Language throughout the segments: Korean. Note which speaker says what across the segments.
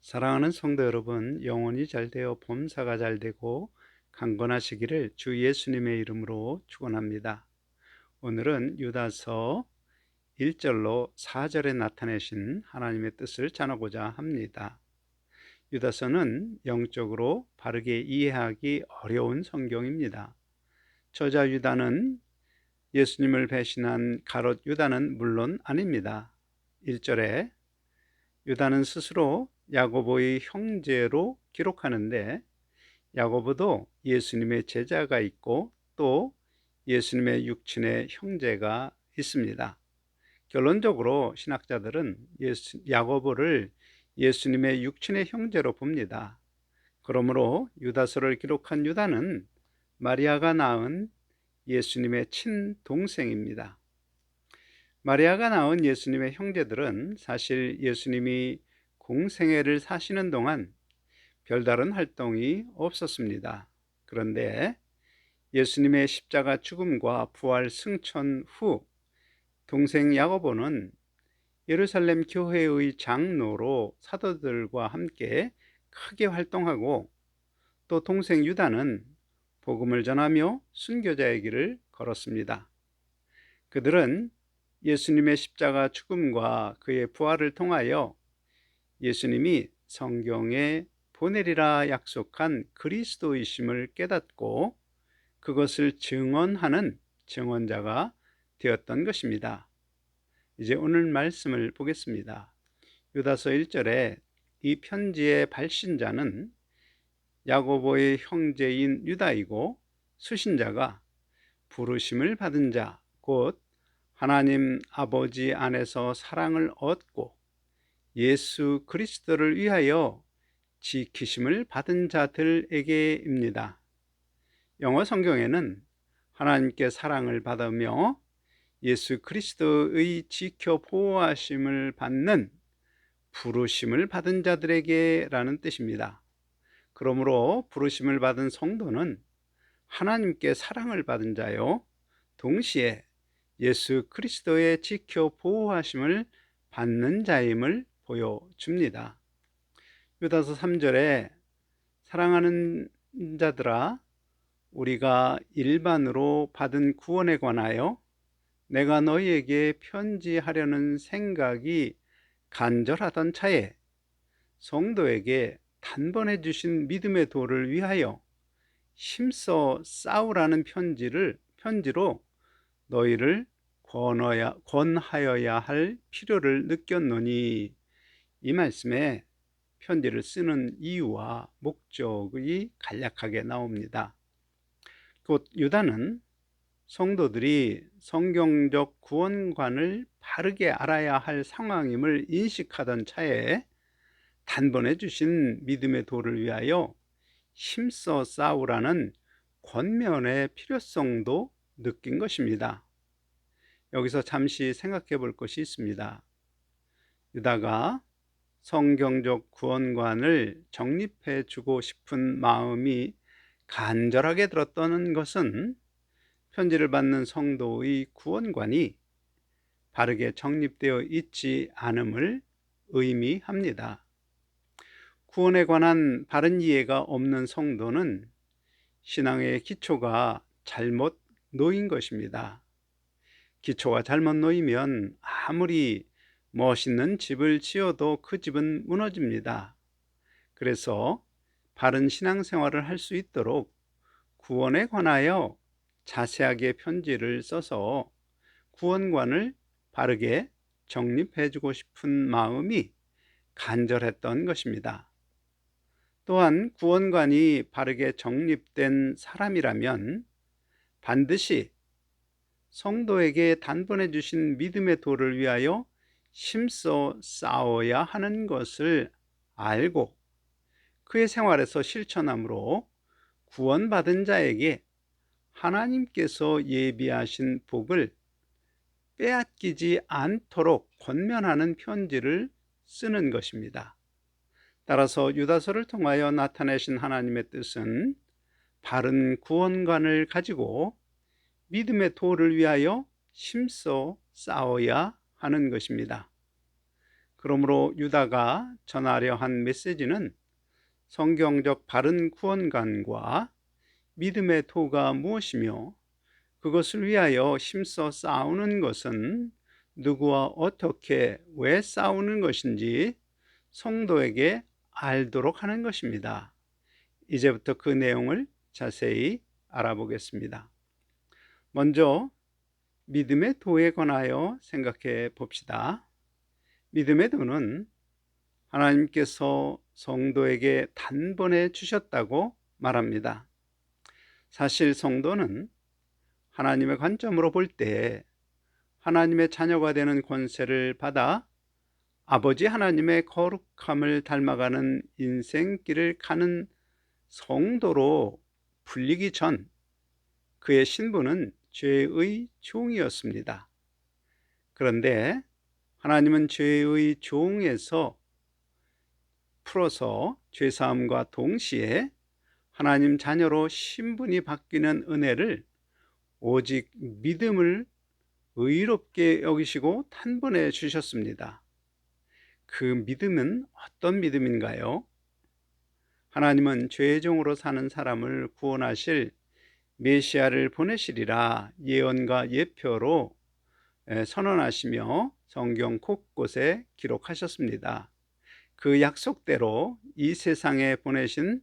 Speaker 1: 사랑하는 성도 여러분, 영혼이 잘 되어 범사가 잘 되고 강건하시기를 주 예수님의 이름으로 축원합니다. 오늘은 유다서 1절로 4절에 나타내신 하나님의 뜻을 전하고자 합니다. 유다서는 영적으로 바르게 이해하기 어려운 성경입니다. 저자 유다는 예수님을 배신한 가롯 유다는 물론 아닙니다. 1절에 유다는 스스로 야고보의 형제로 기록하는데, 야고보도 예수님의 제자가 있고 또 예수님의 육친의 형제가 있습니다. 결론적으로 신학자들은 야고보를 예수님의 육친의 형제로 봅니다. 그러므로 유다서를 기록한 유다는 마리아가 낳은 예수님의 친동생입니다. 마리아가 낳은 예수님의 형제들은 사실 예수님이 공생애를 사시는 동안 별다른 활동이 없었습니다. 그런데 예수님의 십자가 죽음과 부활 승천 후 동생 야고보는 예루살렘 교회의 장로로 사도들과 함께 크게 활동하고, 또 동생 유다는 복음을 전하며 순교자의 길을 걸었습니다. 그들은 예수님의 십자가 죽음과 그의 부활을 통하여 예수님이 성경에 보내리라 약속한 그리스도이심을 깨닫고 그것을 증언하는 증언자가 되었던 것입니다. 이제 오늘 말씀을 보겠습니다. 유다서 1절에 이 편지의 발신자는 야고보의 형제인 유다이고, 수신자가 부르심을 받은 자, 곧 하나님 아버지 안에서 사랑을 얻고 예수 그리스도를 위하여 지키심을 받은 자들에게입니다. 영어 성경에는 하나님께 사랑을 받으며 예수 그리스도의 지켜 보호하심을 받는 부르심을 받은 자들에게라는 뜻입니다. 그러므로 부르심을 받은 성도는 하나님께 사랑을 받은 자요, 동시에 예수 그리스도의 지켜 보호하심을 받는 자임을 보여줍니다. 유다서 3절에 사랑하는 자들아, 우리가 일반으로 받은 구원에 관하여 내가 너희에게 편지하려는 생각이 간절하던 차에 성도에게 단번에 주신 믿음의 도를 위하여 힘써 싸우라는 편지로 너희를 권하여야 할 필요를 느꼈노니, 이 말씀에 편지를 쓰는 이유와 목적이 간략하게 나옵니다. 곧 유다는 성도들이 성경적 구원관을 바르게 알아야 할 상황임을 인식하던 차에 단번에 주신 믿음의 도를 위하여 힘써 싸우라는 권면의 필요성도 느낀 것입니다. 여기서 잠시 생각해 볼 것이 있습니다. 유다가 성경적 구원관을 정립해 주고 싶은 마음이 간절하게 들었다는 것은 편지를 받는 성도의 구원관이 바르게 정립되어 있지 않음을 의미합니다. 구원에 관한 바른 이해가 없는 성도는 신앙의 기초가 잘못 놓인 것입니다. 기초가 잘못 놓이면 아무리 멋있는 집을 지어도 그 집은 무너집니다. 그래서 바른 신앙생활을 할 수 있도록 구원에 관하여 자세하게 편지를 써서 구원관을 바르게 정립해주고 싶은 마음이 간절했던 것입니다. 또한 구원관이 바르게 정립된 사람이라면 반드시 성도에게 단번에 주신 믿음의 도를 위하여 힘써 싸워야 하는 것을 알고 그의 생활에서 실천함으로 구원받은 자에게 하나님께서 예비하신 복을 빼앗기지 않도록 권면하는 편지를 쓰는 것입니다. 따라서 유다서를 통하여 나타내신 하나님의 뜻은 바른 구원관을 가지고 믿음의 도를 위하여 힘써 싸워야 하는 것입니다. 그러므로 유다가 전하려 한 메시지는 성경적 바른 구원관과 믿음의 도가 무엇이며 그것을 위하여 힘써 싸우는 것은 누구와 어떻게 왜 싸우는 것인지 성도에게 알도록 하는 것입니다. 이제부터 그 내용을 자세히 알아보겠습니다. 먼저 믿음의 도에 관하여 생각해 봅시다. 믿음의 도는 하나님께서 성도에게 단번에 주셨다고 말합니다. 사실 성도는 하나님의 관점으로 볼 때 하나님의 자녀가 되는 권세를 받아 아버지 하나님의 거룩함을 닮아가는 인생길을 가는 성도로 불리기 전 그의 신분은 죄의 종이었습니다. 그런데 하나님은 죄의 종에서 풀어서 죄사함과 동시에 하나님 자녀로 신분이 바뀌는 은혜를 오직 믿음을 의롭게 여기시고 단번에 주셨습니다. 그 믿음은 어떤 믿음인가요? 하나님은 죄의 종으로 사는 사람을 구원하실 메시아를 보내시리라 예언과 예표로 선언하시며 성경 곳곳에 기록하셨습니다. 그 약속대로 이 세상에 보내신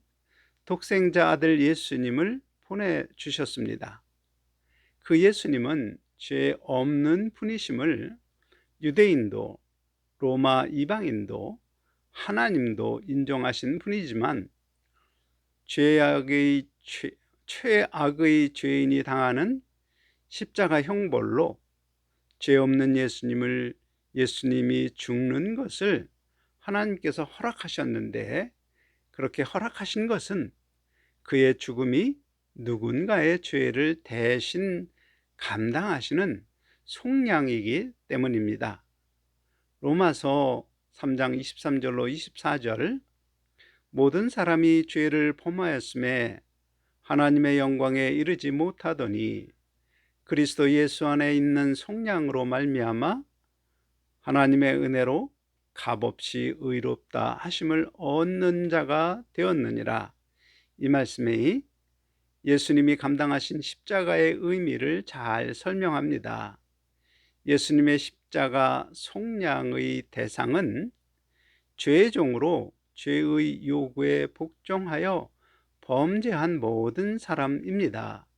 Speaker 1: 독생자 아들 예수님을 보내주셨습니다. 그 예수님은 죄 없는 분이심을 유대인도 로마 이방인도 하나님도 인정하신 분이지만 최악의 죄인이 당하는 십자가 형벌로 죄 없는 예수님이 죽는 것을 하나님께서 허락하셨는데 그렇게 허락하신 것은 그의 죽음이 누군가의 죄를 대신 감당하시는 속량이기 때문입니다. 로마서 3장 23절로 24절 모든 사람이 죄를 범하였음에 하나님의 영광에 이르지 못하더니 그리스도 예수 안에 있는 속량으로 말미암아 하나님의 은혜로 값없이 의롭다 하심을 얻는 자가 되었느니라. 이 말씀이 예수님이 감당하신 십자가의 의미를 잘 설명합니다. 예수님의 십자가 속량의 대상은 죄의 종으로 죄의 요구에 복종하여 범죄한 모든 사람입니다.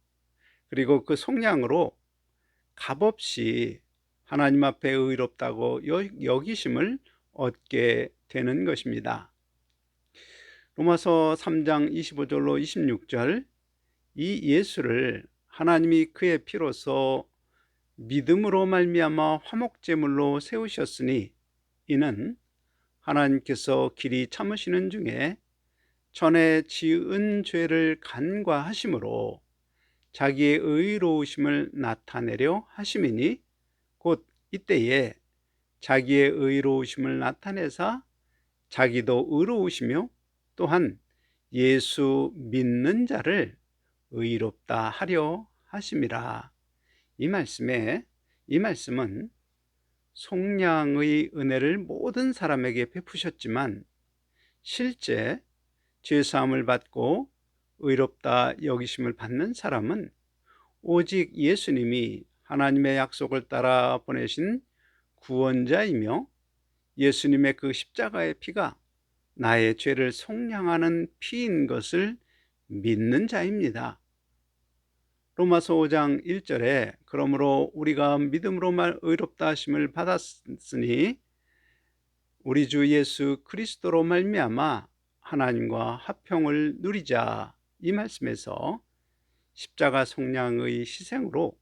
Speaker 1: 그리고 그 속량으로 값없이 하나님 앞에 의롭다고 여기심을 얻게 되는 것입니다. 로마서 3장 25절로 26절 이 예수를 하나님이 그의 피로서 믿음으로 말미암아 화목제물로 세우셨으니 이는 하나님께서 길이 참으시는 중에 전에 지은 죄를 간과하심으로 자기의 의로우심을 나타내려 하심이니 곧 이때에 자기의 의로우심을 나타내사 자기도 의로우시며 또한 예수 믿는 자를 의롭다 하려 하심이라. 이 말씀은 속량의 은혜를 모든 사람에게 베푸셨지만 실제 죄사함을 받고 의롭다 여기심을 받는 사람은 오직 예수님이 하나님의 약속을 따라 보내신 구원자이며 예수님의 그 십자가의 피가 나의 죄를 속량하는 피인 것을 믿는 자입니다. 로마서 5장 1절에 그러므로 우리가 믿음으로만 의롭다 하심을 받았으니 우리 주 예수 그리스도로 말미암아 하나님과 화평을 누리자. 이 말씀에서 십자가 속량의 희생으로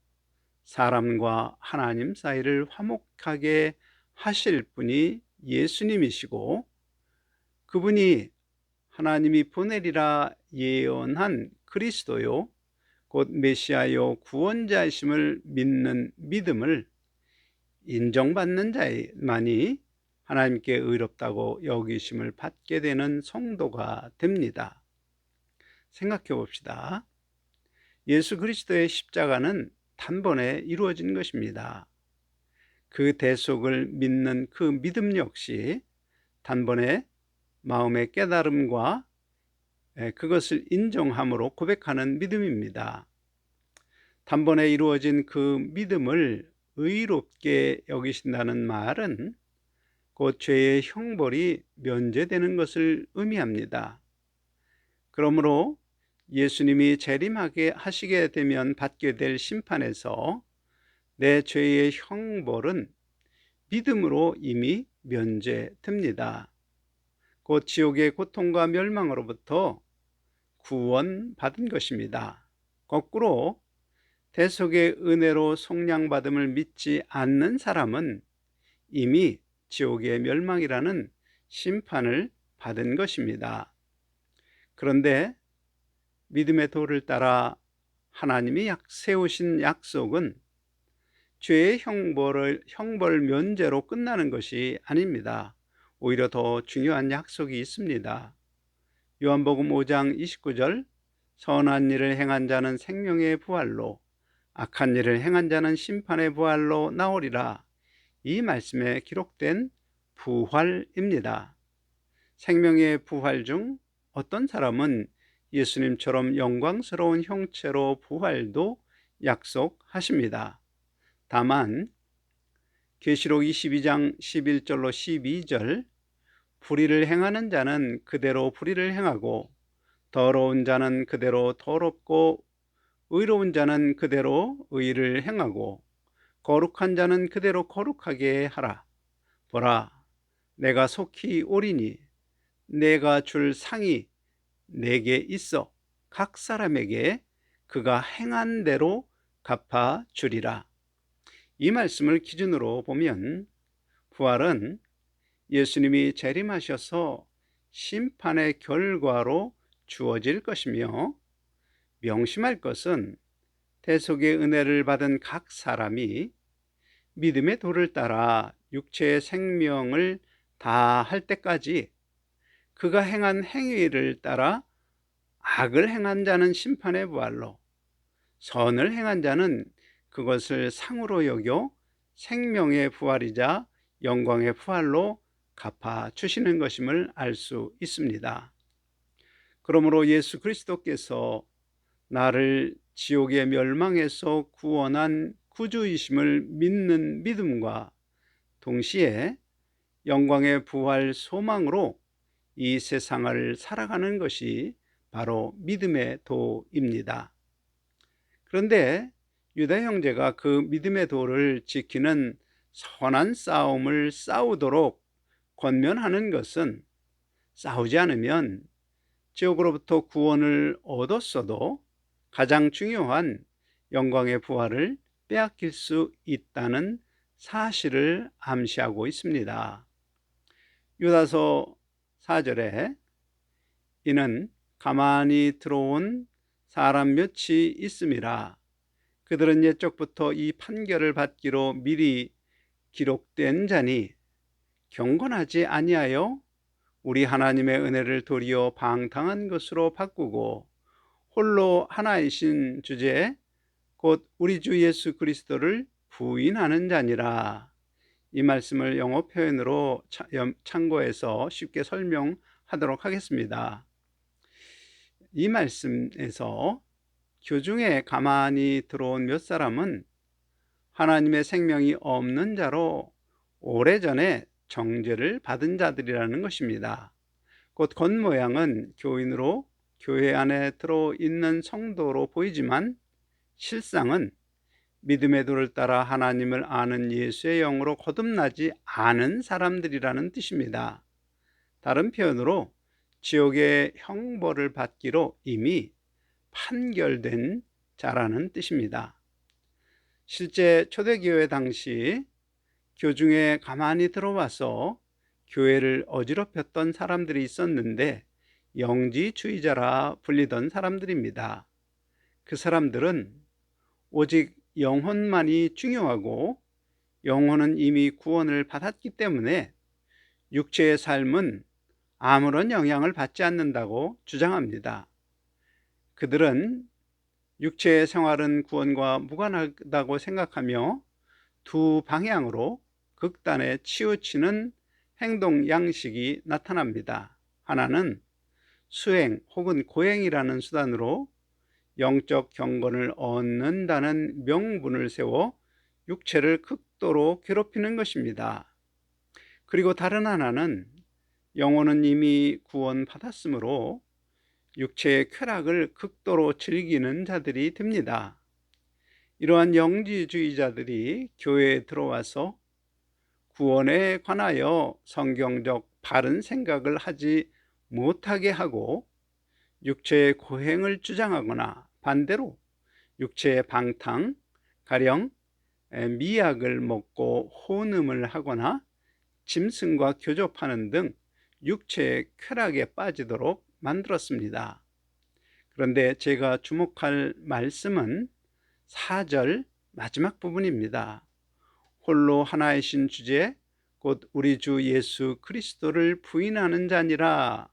Speaker 1: 사람과 하나님 사이를 화목하게 하실 분이 예수님이시고 그분이 하나님이 보내리라 예언한 그리스도요 곧 메시아요 구원자이심을 믿는 믿음을 인정받는 자만이 하나님께 의롭다고 여기심을 받게 되는 성도가 됩니다. 생각해 봅시다. 예수 그리스도의 십자가는 단번에 이루어진 것입니다. 그 대속을 믿는 그 믿음 역시 단번에 마음의 깨달음과 그것을 인정함으로 고백하는 믿음입니다. 단번에 이루어진 그 믿음을 의롭게 여기신다는 말은 곧 죄의 형벌이 면제되는 것을 의미합니다. 그러므로 예수님이 재림하게 하시게 되면 받게 될 심판에서 내 죄의 형벌은 믿음으로 이미 면제됩니다. 곧 지옥의 고통과 멸망으로부터 구원받은 것입니다. 거꾸로 대속의 은혜로 속량받음을 믿지 않는 사람은 이미 지옥의 멸망이라는 심판을 받은 것입니다. 그런데 믿음의 도를 따라 하나님이 세우신 약속은 죄의 형벌 면제로 끝나는 것이 아닙니다. 오히려 더 중요한 약속이 있습니다. 요한복음 5장 29절 선한 일을 행한 자는 생명의 부활로 악한 일을 행한 자는 심판의 부활로 나오리라. 이 말씀에 기록된 부활입니다. 생명의 부활 중 어떤 사람은 예수님처럼 영광스러운 형체로 부활도 약속하십니다. 다만 계시록 22장 11절로 12절 불의를 행하는 자는 그대로 불의를 행하고 더러운 자는 그대로 더럽고 의로운 자는 그대로 의를 행하고 거룩한 자는 그대로 거룩하게 하라. 보라, 내가 속히 오리니 내가 줄 상이 내게 있어 각 사람에게 그가 행한 대로 갚아 주리라. 이 말씀을 기준으로 보면 부활은 예수님이 재림하셔서 심판의 결과로 주어질 것이며, 명심할 것은 대속의 은혜를 받은 각 사람이 믿음의 도를 따라 육체의 생명을 다할 때까지 그가 행한 행위를 따라 악을 행한 자는 심판의 부활로, 선을 행한 자는 그것을 상으로 여겨 생명의 부활이자 영광의 부활로 갚아 주시는 것임을 알 수 있습니다. 그러므로 예수 그리스도께서 나를 지옥의 멸망에서 구원한 구주이심을 믿는 믿음과 동시에 영광의 부활 소망으로 이 세상을 살아가는 것이 바로 믿음의 도입니다. 그런데 유다 형제가 그 믿음의 도를 지키는 선한 싸움을 싸우도록 권면하는 것은 싸우지 않으면 지옥으로부터 구원을 얻었어도 가장 중요한 영광의 부활을 빼앗길 수 있다는 사실을 암시하고 있습니다. 유다서 4절에 이는 가만히 들어온 사람 몇이 있음이라. 그들은 옛적부터 이 판결을 받기로 미리 기록된 자니 경건하지 아니하여 우리 하나님의 은혜를 도리어 방탕한 것으로 바꾸고 홀로 하나이신 주제 곧 우리 주 예수 그리스도를 부인하는 자니라. 이 말씀을 영어 표현으로 참고해서 쉽게 설명하도록 하겠습니다. 이 말씀에서 교중에 가만히 들어온 몇 사람은 하나님의 생명이 없는 자로 오래전에 정죄를 받은 자들이라는 것입니다. 곧 겉모양은 교인으로 교회 안에 들어있는 성도로 보이지만 실상은 믿음의 도를 따라 하나님을 아는 예수의 영으로 거듭나지 않은 사람들이라는 뜻입니다. 다른 표현으로 지옥의 형벌을 받기로 이미 판결된 자라는 뜻입니다. 실제 초대교회 당시 교중에 가만히 들어와서 교회를 어지럽혔던 사람들이 있었는데 영지주의자라 불리던 사람들입니다. 그 사람들은 오직 영혼만이 중요하고 영혼은 이미 구원을 받았기 때문에 육체의 삶은 아무런 영향을 받지 않는다고 주장합니다. 그들은 육체의 생활은 구원과 무관하다고 생각하며 두 방향으로 극단에 치우치는 행동 양식이 나타납니다. 하나는 수행 혹은 고행이라는 수단으로 영적 경건을 얻는다는 명분을 세워 육체를 극도로 괴롭히는 것입니다. 그리고 다른 하나는 영혼은 이미 구원받았으므로 육체의 쾌락을 극도로 즐기는 자들이 됩니다. 이러한 영지주의자들이 교회에 들어와서 구원에 관하여 성경적 바른 생각을 하지 못하게 하고 육체의 고행을 주장하거나 반대로 육체의 방탕, 가령 미약을 먹고 혼음을 하거나 짐승과 교접하는 등 육체의 쾌락에 빠지도록 만들었습니다. 그런데 제가 주목할 말씀은 4절 마지막 부분입니다. 홀로 하나이신 주제 곧 우리 주 예수 그리스도를 부인하는 자니라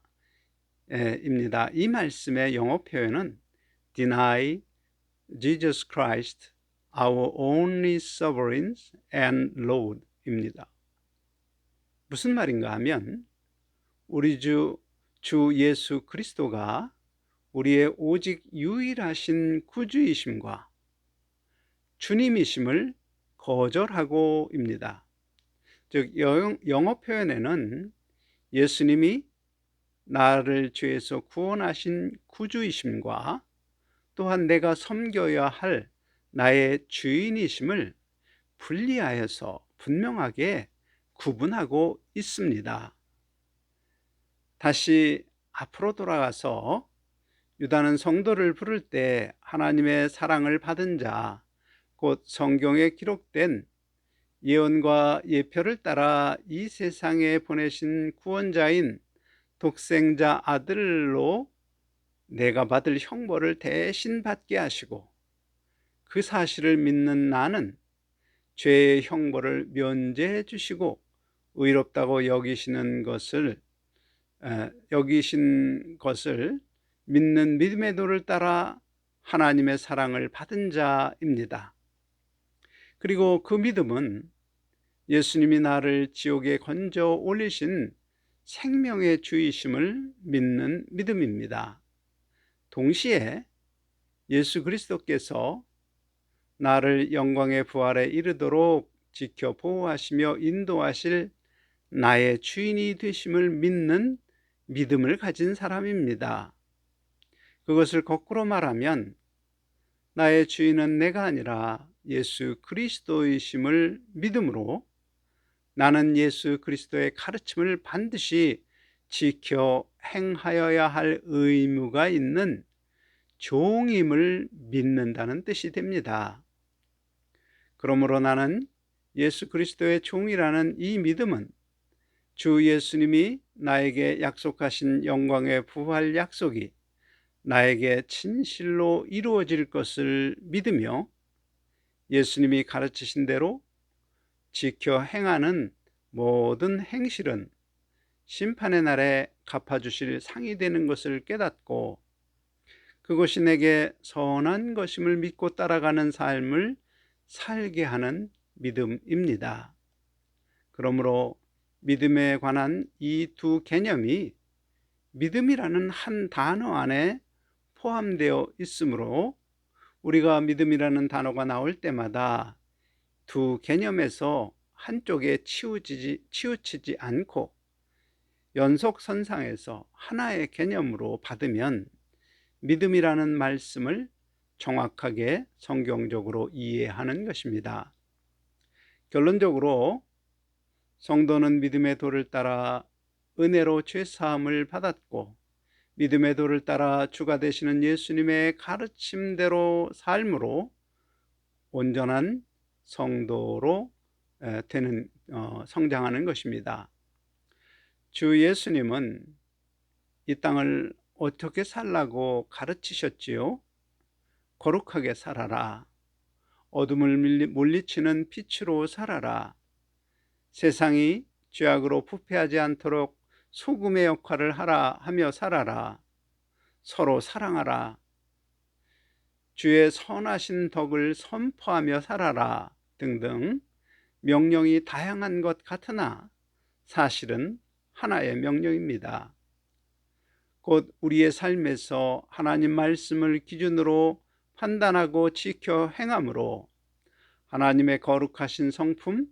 Speaker 1: 입니다. 이 말씀의 영어 표현은 Deny Jesus Christ, our only sovereign and Lord 입니다. 무슨 말인가 하면 우리 주 예수 그리스도가 우리의 오직 유일하신 구주이심과 주님이심을 거절하고 입니다. 즉 영어 표현에는 예수님이 나를 죄에서 구원하신 구주이심과 또한 내가 섬겨야 할 나의 주인이심을 분리하여서 분명하게 구분하고 있습니다. 다시 앞으로 돌아가서 유다는 성도를 부를 때 하나님의 사랑을 받은 자, 곧 성경에 기록된 예언과 예표를 따라 이 세상에 보내신 구원자인 독생자 아들로 내가 받을 형벌을 대신 받게 하시고 그 사실을 믿는 나는 죄의 형벌을 면제해 주시고 의롭다고 여기신 것을 믿는 믿음의 도를 따라 하나님의 사랑을 받은 자입니다. 그리고 그 믿음은 예수님이 나를 지옥에 건져 올리신 생명의 주이심을 믿는 믿음입니다. 동시에 예수 그리스도께서 나를 영광의 부활에 이르도록 지켜 보호하시며 인도하실 나의 주인이 되심을 믿는 믿음을 가진 사람입니다. 그것을 거꾸로 말하면 나의 주인은 내가 아니라 예수 그리스도이심을 믿음으로 나는 예수 그리스도의 가르침을 반드시 지켜 행하여야 할 의무가 있는 종임을 믿는다는 뜻이 됩니다. 그러므로 나는 예수 그리스도의 종이라는 이 믿음은 주 예수님이 나에게 약속하신 영광의 부활 약속이 나에게 진실로 이루어질 것을 믿으며 예수님이 가르치신 대로 지켜 행하는 모든 행실은 심판의 날에 갚아주실 상이 되는 것을 깨닫고 그것이 내게 선한 것임을 믿고 따라가는 삶을 살게 하는 믿음입니다. 그러므로 믿음에 관한 이 두 개념이 믿음이라는 한 단어 안에 포함되어 있으므로 우리가 믿음이라는 단어가 나올 때마다 두 개념에서 한쪽에 치우치지 않고 연속선상에서 하나의 개념으로 받으면 믿음이라는 말씀을 정확하게 성경적으로 이해하는 것입니다. 결론적으로 성도는 믿음의 도를 따라 은혜로 죄사함을 받았고 믿음의 도를 따라 주가 되시는 예수님의 가르침대로 삶으로 온전한 성도로 성장하는 것입니다. 주 예수님은 이 땅을 어떻게 살라고 가르치셨지요? 거룩하게 살아라. 어둠을 물리치는 빛으로 살아라. 세상이 죄악으로 부패하지 않도록 소금의 역할을 하며 살아라. 서로 사랑하라. 주의 선하신 덕을 선포하며 살아라. 등등 명령이 다양한 것 같으나 사실은 하나의 명령입니다. 곧 우리의 삶에서 하나님 말씀을 기준으로 판단하고 지켜 행함으로 하나님의 거룩하신 성품,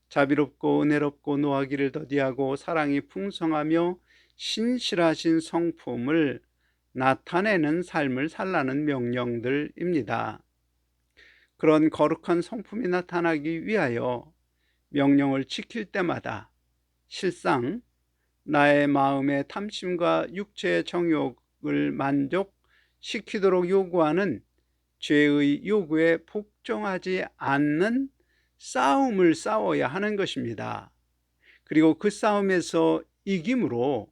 Speaker 1: 자비롭고 은혜롭고 노하기를 더디하고 사랑이 풍성하며 신실하신 성품을 나타내는 삶을 살라는 명령들입니다. 그런 거룩한 성품이 나타나기 위하여 명령을 지킬 때마다 실상 나의 마음의 탐심과 육체의 정욕을 만족시키도록 요구하는 죄의 요구에 복종하지 않는 싸움을 싸워야 하는 것입니다. 그리고 그 싸움에서 이김으로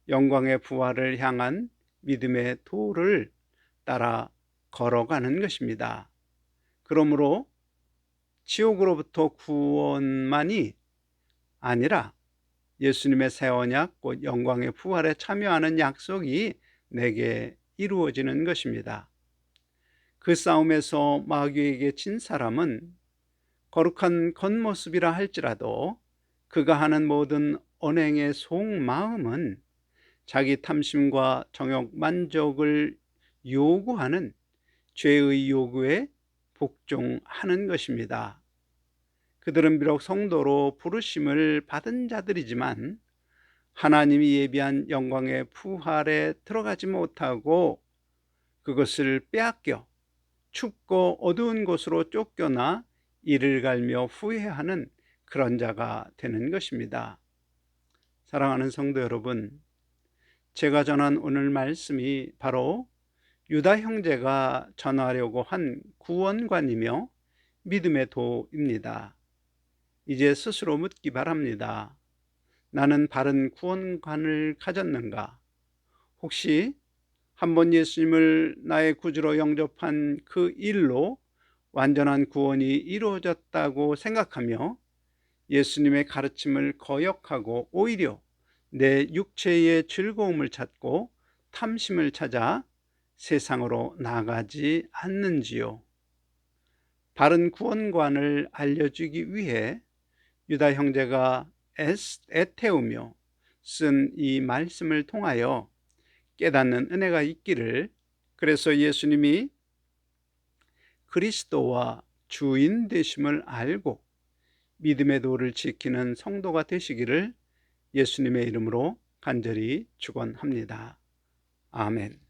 Speaker 1: 영광의 부활을 향한 믿음의 도를 따라 걸어가는 것입니다. 그러므로 지옥으로부터 구원만이 아니라 예수님의 새 언약, 곧 영광의 부활에 참여하는 약속이 내게 이루어지는 것입니다. 그 싸움에서 마귀에게 진 사람은 거룩한 겉모습이라 할지라도 그가 하는 모든 언행의 속마음은 자기 탐심과 정욕 만족을 요구하는 죄의 요구에 복종하는 것입니다. 그들은 비록 성도로 부르심을 받은 자들이지만 하나님이 예비한 영광의 부활에 들어가지 못하고 그것을 빼앗겨 춥고 어두운 곳으로 쫓겨나 이를 갈며 후회하는 그런 자가 되는 것입니다. 사랑하는 성도 여러분, 제가 전한 오늘 말씀이 바로 유다 형제가 전하려고 한 구원관이며 믿음의 도입니다. 이제 스스로 묻기 바랍니다. 나는 바른 구원관을 가졌는가? 혹시 한번 예수님을 나의 구주로 영접한 그 일로 완전한 구원이 이루어졌다고 생각하며 예수님의 가르침을 거역하고 오히려 내 육체의 즐거움을 찾고 탐심을 찾아 세상으로 나가지 않는지요? 바른 구원관을 알려주기 위해 유다 형제가 애태우며 쓴 이 말씀을 통하여 깨닫는 은혜가 있기를, 그래서 예수님이 그리스도와 주인 되심을 알고 믿음의 도를 지키는 성도가 되시기를 예수님의 이름으로 간절히 축원합니다. 아멘.